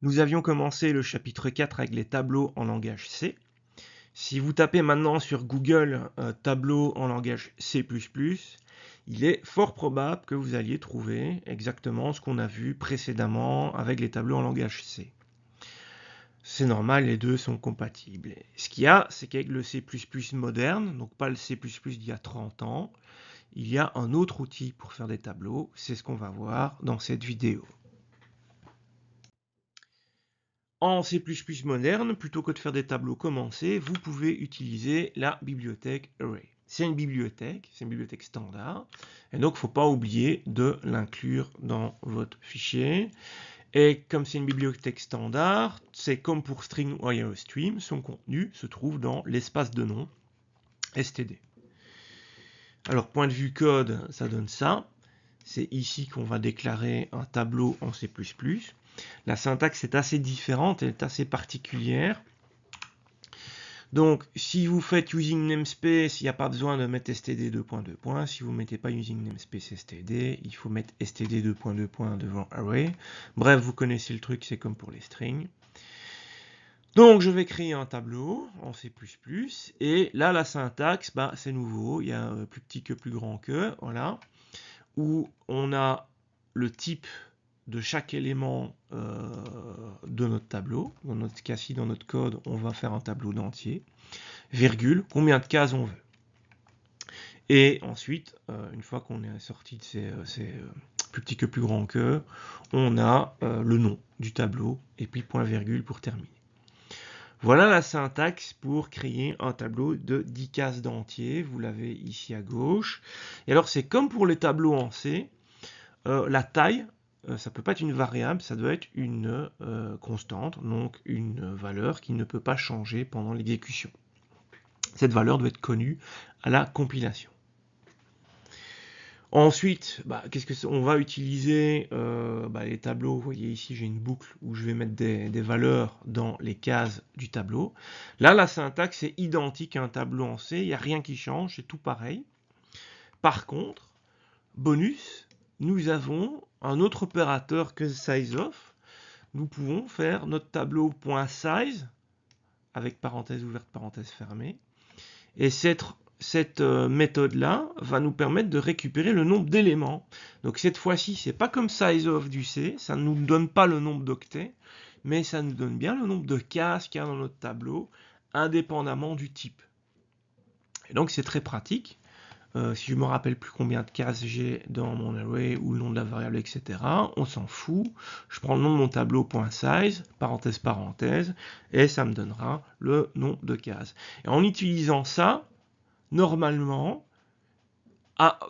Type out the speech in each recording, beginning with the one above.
Nous avions commencé le chapitre 4 avec les tableaux en langage C. Si vous tapez maintenant sur Google tableau en langage C++, il est fort probable que vous alliez trouver exactement ce qu'on a vu précédemment avec les tableaux en langage C. C'est normal, les deux sont compatibles. Ce qu'il y a, c'est qu'avec le C++ moderne, donc pas le C++ d'il y a 30 ans, il y a un autre outil pour faire des tableaux. C'est ce qu'on va voir dans cette vidéo. En C++ moderne, plutôt que de faire des tableaux commencés, vous pouvez utiliser la bibliothèque Array. C'est une bibliothèque standard, et donc il ne faut pas oublier de l'inclure dans votre fichier. Et comme c'est une bibliothèque standard, c'est comme pour string ou IRStream, son contenu se trouve dans l'espace de nom std. Alors point de vue code, ça donne ça. C'est ici qu'on va déclarer un tableau en C++. La syntaxe est assez différente, elle est assez particulière. Donc, si vous faites using namespace, il n'y a pas besoin de mettre std : Si vous ne mettez pas using namespace std, il faut mettre std : devant array. Bref, vous connaissez le truc, c'est comme pour les strings. Donc, je vais créer un tableau en C++. Et là, la syntaxe, c'est nouveau. Il y a plus petit que plus grand que, voilà. Où on a le type de chaque élément de notre tableau. Dans notre cas-ci, dans notre code, on va faire un tableau d'entier. Virgule, combien de cases on veut. Et ensuite, une fois qu'on est sorti de ces plus petit que plus grand que, on a le nom du tableau et puis point virgule pour terminer. Voilà la syntaxe pour créer un tableau de 10 cases d'entier. Vous l'avez ici à gauche. Et alors, c'est comme pour les tableaux en C. La taille, ça ne peut pas être une variable, ça doit être une constante, donc une valeur qui ne peut pas changer pendant l'exécution. Cette valeur doit être connue à la compilation. Ensuite, qu'est-ce qu'on va utiliser les tableaux. Vous voyez ici, j'ai une boucle où je vais mettre des valeurs dans les cases du tableau. Là, la syntaxe est identique à un tableau en C, il n'y a rien qui change, c'est tout pareil. Par contre, bonus, nous avons un autre opérateur que sizeOf. Nous pouvons faire notre tableau .size avec parenthèse ouverte, parenthèse fermée. Et cette méthode-là va nous permettre de récupérer le nombre d'éléments. Donc cette fois-ci, c'est pas comme sizeOf du C, ça ne nous donne pas le nombre d'octets, mais ça nous donne bien le nombre de cases qu'il y a dans notre tableau, indépendamment du type. Et donc c'est très pratique. Si je me rappelle plus combien de cases j'ai dans mon array ou le nom de la variable, etc., on s'en fout. Je prends le nom de mon tableau .size, parenthèse, parenthèse, et ça me donnera le nombre de cases. Et en utilisant ça, normalement,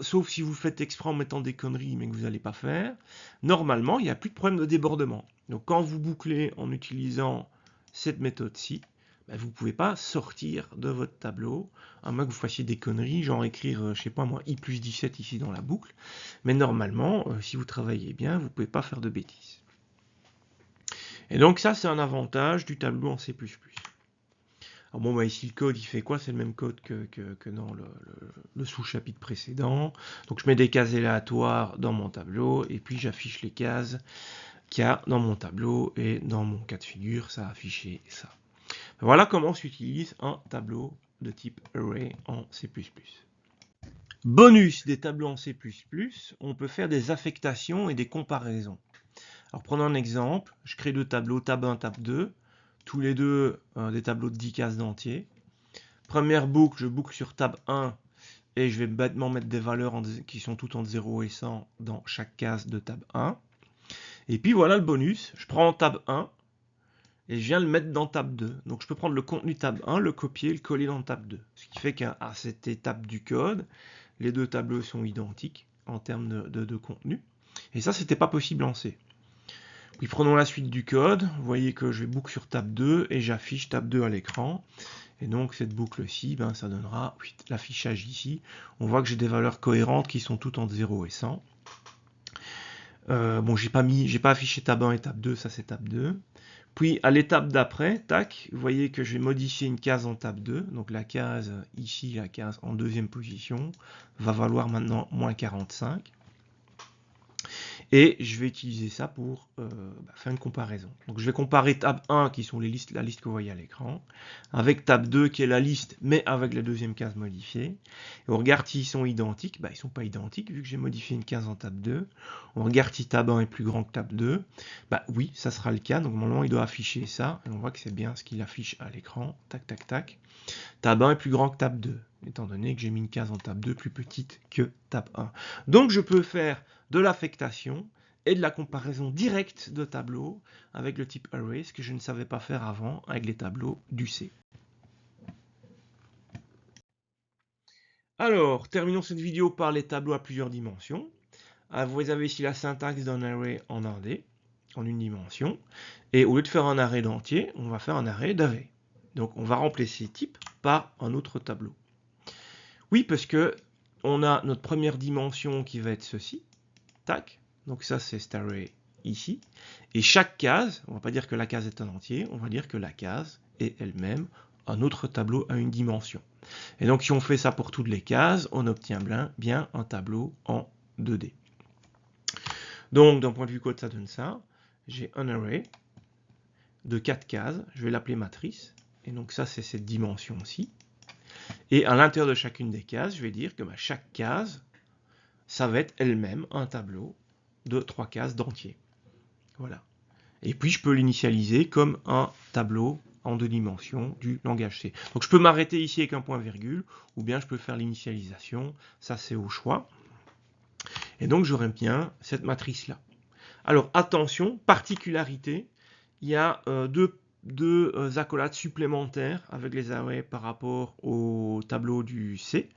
sauf si vous faites exprès en mettant des conneries, mais que vous n'allez pas faire, normalement, il n'y a plus de problème de débordement. Donc quand vous bouclez en utilisant cette méthode-ci, vous ne pouvez pas sortir de votre tableau, à moins que vous fassiez des conneries, genre écrire, je sais pas moi, i+17 ici dans la boucle. Mais normalement, si vous travaillez bien, vous ne pouvez pas faire de bêtises. Et donc ça, c'est un avantage du tableau en C++. Alors bon, ici le code, il fait quoi? C'est le même code que dans le sous-chapitre précédent. Donc je mets des cases aléatoires dans mon tableau, et puis j'affiche les cases qu'il y a dans mon tableau, et dans mon cas de figure, ça a affiché ça. Voilà comment s'utilise un tableau de type array en C++. Bonus des tableaux en C++, on peut faire des affectations et des comparaisons. Alors prenons un exemple, je crée deux tableaux, tab 1, tab 2, tous les deux des tableaux de 10 cases d'entier. Première boucle, je boucle sur tab 1 et je vais bêtement mettre des valeurs qui sont toutes entre 0 et 100 dans chaque case de tab 1. Et puis voilà le bonus, je prends tab 1 et je viens le mettre dans tab 2. Donc je peux prendre le contenu tab 1, le copier et le coller dans tab 2. Ce qui fait qu'à cette étape du code, les deux tableaux sont identiques en termes de contenu. Et ça, c'était pas possible en C. Puis prenons la suite du code. Vous voyez que je vais boucle sur tab 2 et j'affiche tab 2 à l'écran. Et donc cette boucle-ci, ça donnera l'affichage ici. On voit que j'ai des valeurs cohérentes qui sont toutes entre 0 et 100. Bon, j'ai pas affiché tab 1 et tab 2, ça c'est tab 2. Puis à l'étape d'après, tac, vous voyez que je vais modifier une case en tab 2. Donc la case ici, la case en deuxième position, va valoir maintenant -45. Et je vais utiliser ça pour faire une comparaison. Donc je vais comparer tab 1, qui sont la liste que vous voyez à l'écran, avec tab 2, qui est la liste, mais avec la deuxième case modifiée. Et on regarde s'ils sont identiques. Ils ne sont pas identiques, vu que j'ai modifié une case en tab 2. On regarde si tab 1 est plus grand que tab 2. Oui, ça sera le cas. Donc normalement, il doit afficher ça. Et on voit que c'est bien ce qu'il affiche à l'écran. Tac, tac, tac. Tab 1 est plus grand que tab 2, étant donné que j'ai mis une case en tab 2 plus petite que tab 1. Donc je peux faire de l'affectation et de la comparaison directe de tableaux avec le type array, ce que je ne savais pas faire avant avec les tableaux du C. Alors, terminons cette vidéo par les tableaux à plusieurs dimensions. Vous avez ici la syntaxe d'un array en AD, en une dimension. Et au lieu de faire un array d'entier, on va faire un array d'array. Donc on va remplacer type par un autre tableau. Oui, parce que on a notre première dimension qui va être ceci. Tac. Donc ça, c'est cet array ici. Et chaque case, on ne va pas dire que la case est un entier, on va dire que la case est elle-même un autre tableau à une dimension. Et donc si on fait ça pour toutes les cases, on obtient bien un tableau en 2D. Donc d'un point de vue code, ça donne ça. J'ai un array de 4 cases, je vais l'appeler matrice. Et donc ça, c'est cette dimension-ci. Et à l'intérieur de chacune des cases, je vais dire que chaque case, ça va être elle-même un tableau de 3 cases d'entier. Voilà. Et puis je peux l'initialiser comme un tableau en 2 dimensions du langage C. Donc je peux m'arrêter ici avec un point virgule, ou bien je peux faire l'initialisation, ça c'est au choix. Et donc j'aurai bien cette matrice-là. Alors attention, particularité, il y a deux accolades supplémentaires avec les arrays par rapport au tableau du C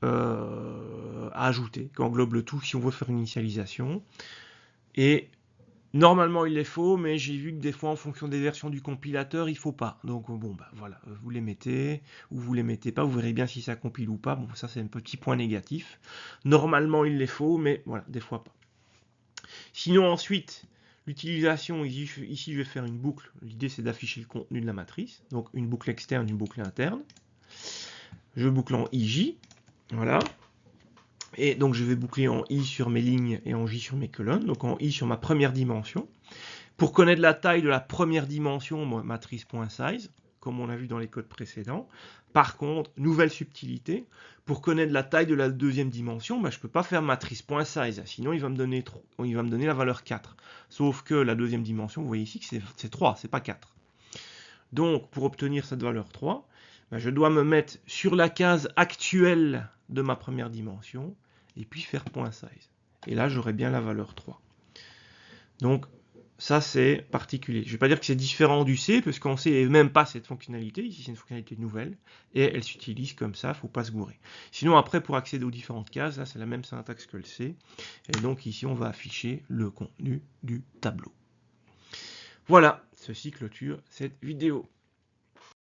à ajouter, qui englobe le tout si on veut faire une initialisation. Et normalement il les faut, mais j'ai vu que des fois en fonction des versions du compilateur, il ne faut pas. Donc bon, voilà, vous les mettez ou vous les mettez pas, vous verrez bien si ça compile ou pas. Bon, ça c'est un petit point négatif. Normalement il les faut, mais voilà, des fois pas. Sinon ensuite, l'utilisation, ici je vais faire une boucle. L'idée c'est d'afficher le contenu de la matrice. Donc une boucle externe, une boucle interne. Je boucle en IJ. Voilà. Et donc je vais boucler en I sur mes lignes et en J sur mes colonnes. Donc en I sur ma première dimension. Pour connaître la taille de la première dimension, matrice.size, comme on l'a vu dans les codes précédents. Par contre, nouvelle subtilité, pour connaître la taille de la deuxième dimension, je ne peux pas faire matrice.size, sinon il va me donner la valeur 4. Sauf que la deuxième dimension, vous voyez ici que c'est 3, c'est pas 4. Donc, pour obtenir cette valeur 3, je dois me mettre sur la case actuelle de ma première dimension, et puis faire .size. Et là, j'aurai bien la valeur 3. Donc, ça, c'est particulier. Je ne vais pas dire que c'est différent du C, parce qu'en C, il n'y a même pas cette fonctionnalité. Ici, c'est une fonctionnalité nouvelle, et elle s'utilise comme ça, il ne faut pas se gourer. Sinon, après, pour accéder aux différentes cases, là, c'est la même syntaxe que le C. Et donc, ici, on va afficher le contenu du tableau. Voilà, ceci clôture cette vidéo.